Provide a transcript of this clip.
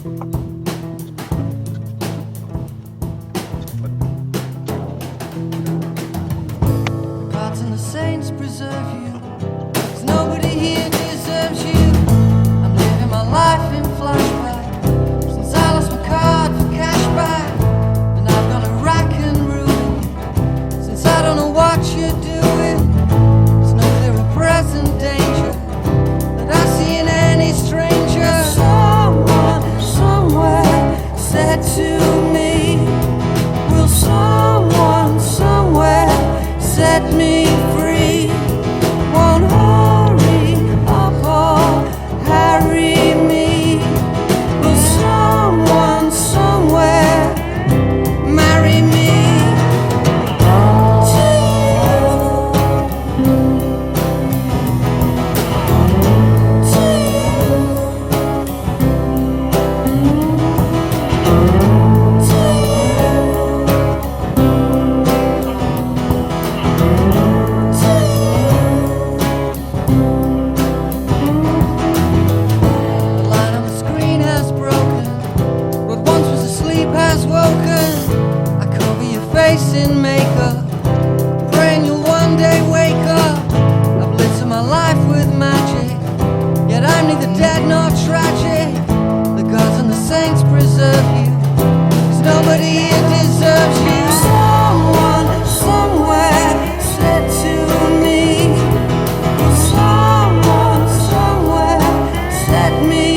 The gods and the saints preserve you, 'cause nobody here deserves you. I'm living my life in flashback, since I lost my card for cashback. And I've gone to rack and ruin, since I don't know what you're doing. There's no clearer present danger that I see in any stranger. Someone, somewhere said to me, will someone, somewhere set me free? Won't hurry up or harry me. Will someone, somewhere marry me? To you, to you, to The line on the screen has broken. What once was asleep has woken. I cover your face in makeup, praying you'll one day wake up. I've lived my life with magic, yet I'm neither dead nor tragic. The gods and the saints preserve you, 'cause nobody here deserves you. Someone, somewhere said to me, someone, somewhere set me